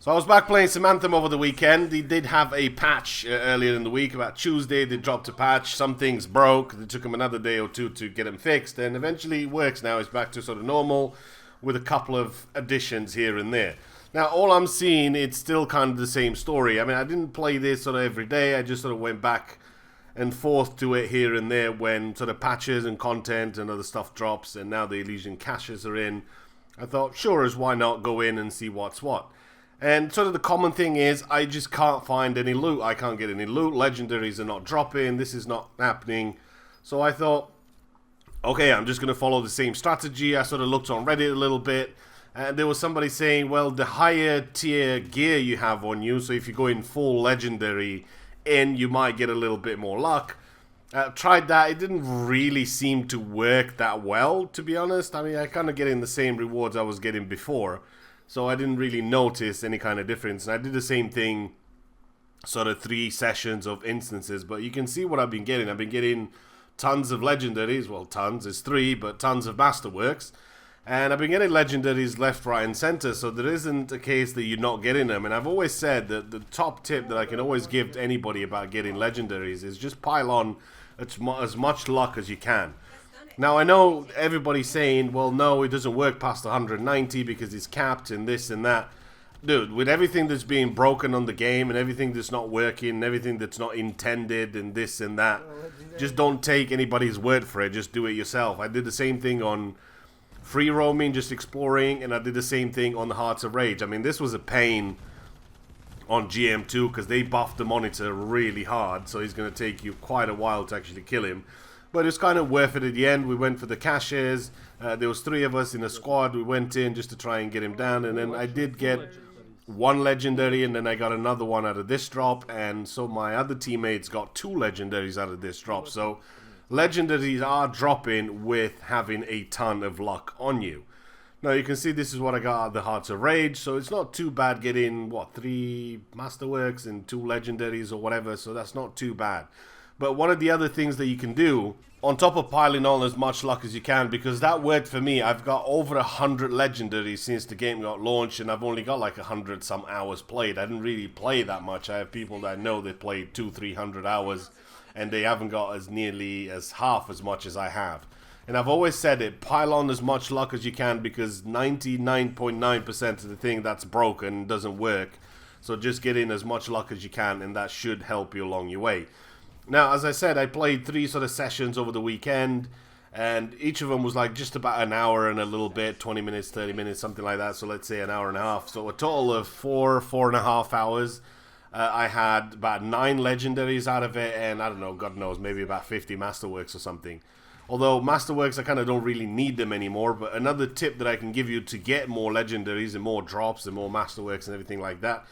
So I was back playing some Anthem over the weekend. They did have a patch earlier in the week. About Tuesday, they dropped a patch. Some things broke. It took them another day or two to get them fixed. And eventually it works now. It's back to sort of normal with a couple of additions here and there. Now, all I'm seeing, it's still kind of the same story. I mean, I didn't play this sort of every day. I just sort of went back and forth to it here and there when sort of patches and content and other stuff drops. And now the Elysian caches are in. I thought, sure as why not go in and see what's what. And sort of the common thing is, I just can't find any loot. I can't get any loot. Legendaries are not dropping. This is not happening. So I thought, okay, I'm just going to follow the same strategy. I sort of looked on Reddit a little bit. And there was somebody saying, well, the higher tier gear you have on you, so if you go in full legendary in, you might get a little bit more luck. Tried that. It didn't really seem to work that well, to be honest. I mean, I kind of getting the same rewards I was getting before. So I didn't really notice any kind of difference. And I did the same thing, sort of 3 sessions of instances. But you can see what I've been getting. I've been getting tons of legendaries. Well, tons is 3, but tons of masterworks. And I've been getting legendaries left, right, and center. So there isn't a case that you're not getting them. And I've always said that the top tip that I can always give to anybody about getting legendaries is just pile on as much luck as you can. Now, I know everybody's saying, well, no, it doesn't work past 190 because it's capped and this and that. Dude, with everything that's being broken on the game and everything that's not working and everything that's not intended and this and that, just don't take anybody's word for it. Just do it yourself. I did the same thing on free roaming, just exploring, and I did the same thing on the Hearts of Rage. I mean, this was a pain on GM2 because they buffed the monitor really hard, so he's going to take you quite a while to actually kill him. But it's kind of worth it at the end. We went for the caches. There was 3 of us in a squad. We went in just to try and get him down. And then I did get 1 legendary. And then I got another one out of this drop. And so my other teammates got 2 legendaries out of this drop. So legendaries are dropping with having a ton of luck on you. Now you can see this is what I got out of the Hearts of Rage. So it's not too bad getting, what, 3 masterworks and 2 legendaries or whatever. So that's not too bad. But one of the other things that you can do, on top of piling on as much luck as you can, because that worked for me. I've got over 100 legendaries since the game got launched, and I've only got like 100 some hours played. I didn't really play that much. I have people that I know that played 200-300 hours, and they haven't got as nearly as half as much as I have. And I've always said it, pile on as much luck as you can, because 99.9% of the thing that's broken doesn't work. So just get in as much luck as you can, and that should help you along your way. Now, as I said, I played 3 sort of sessions over the weekend, and each of them was like just about an hour and a little bit, 20 minutes, 30 minutes, something like that. So let's say an hour and a half. So a total of 4.5 hours. I had about 9 legendaries out of it, and I don't know, God knows, maybe about 50 masterworks or something. Although masterworks, I kind of don't really need them anymore. But another tip that I can give you to get more legendaries and more drops and more masterworks and everything like that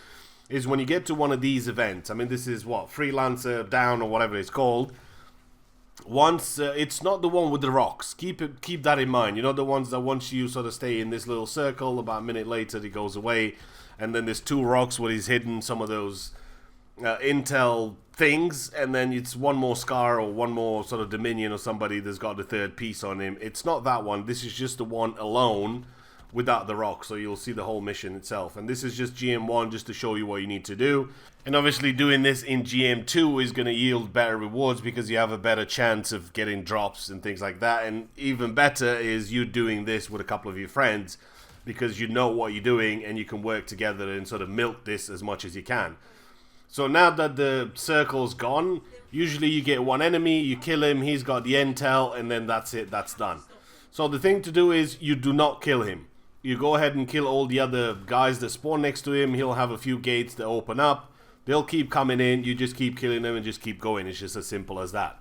is when you get to one of these events. I mean, this is what, freelancer down or whatever it's called. Once it's not the one with the rocks. Keep that in mind. You know, the ones that once you sort of stay in this little circle, about a minute later it goes away, and then there's 2 rocks where he's hidden some of those intel things, and then it's one more scar or one more sort of dominion or somebody that's got the 3rd piece on him. It's not that one. This is just the one alone without the rock, so you'll see the whole mission itself. And this is just GM1 just to show you what you need to do. And obviously doing this in GM2 is going to yield better rewards because you have a better chance of getting drops and things like that. And even better is you doing this with a couple of your friends because you know what you're doing and you can work together and sort of milk this as much as you can. So now that the circle's gone, usually you get 1 enemy, you kill him, he's got the intel, and then that's it, that's done. So the thing to do is you do not kill him. You go ahead and kill all the other guys that spawn next to him. He'll have a few gates that open up. They'll keep coming in. You just keep killing them and just keep going. It's just as simple as that.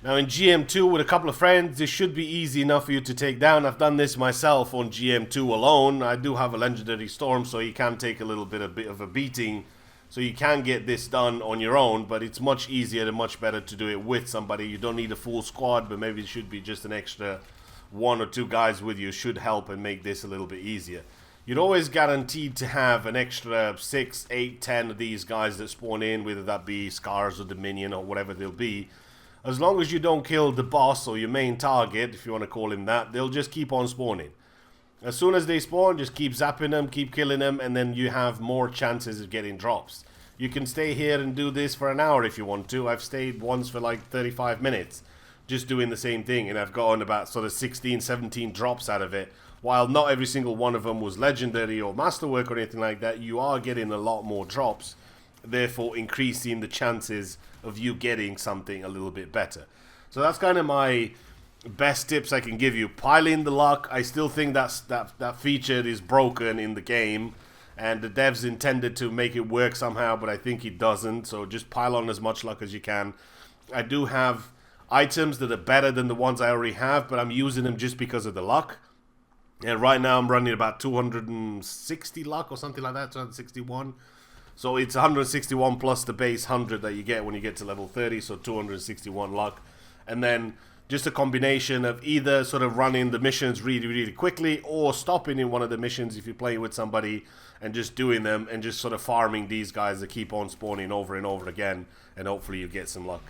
Now in GM2 with a couple of friends, this should be easy enough for you to take down. I've done this myself on GM2 alone. I do have a legendary storm, so you can take a little bit of a beating. So you can get this done on your own, but it's much easier and much better to do it with somebody. You don't need a full squad, but maybe it should be just an extra 1 or 2 guys with you should help and make this a little bit easier. You're always guaranteed to have an extra 6, 8, 10 of these guys that spawn in, whether that be Scars or Dominion or whatever they'll be. As long as you don't kill the boss or your main target, if you want to call him that, they'll just keep on spawning. As soon as they spawn, just keep zapping them, keep killing them, and then you have more chances of getting drops. You can stay here and do this for an hour if you want to. I've stayed once for like 35 minutes just doing the same thing, and I've gotten about sort of 16, 17 drops out of it. While not every single one of them was legendary or masterwork or anything like that, you are getting a lot more drops, therefore increasing the chances of you getting something a little bit better. So that's kind of my best tips I can give you. Pile in the luck. I still think that feature is broken in the game, and the devs intended to make it work somehow, but I think it doesn't. So just pile on as much luck as you can. I do have items that are better than the ones I already have, but I'm using them just because of the luck. And right now I'm running about 260 luck or something like that, 261. So it's 161 plus the base 100 that you get when you get to level 30, so 261 luck. And then just a combination of either sort of running the missions really, really quickly, or stopping in one of the missions if you're playing with somebody and just doing them and just sort of farming these guys that keep on spawning over and over again, and hopefully you get some luck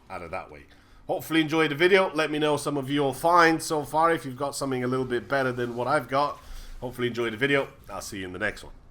out of that way. Hopefully enjoy the video. Let me know some of your finds so far if you've got something a little bit better than what I've got. Hopefully enjoy the video. I'll see you in the next one.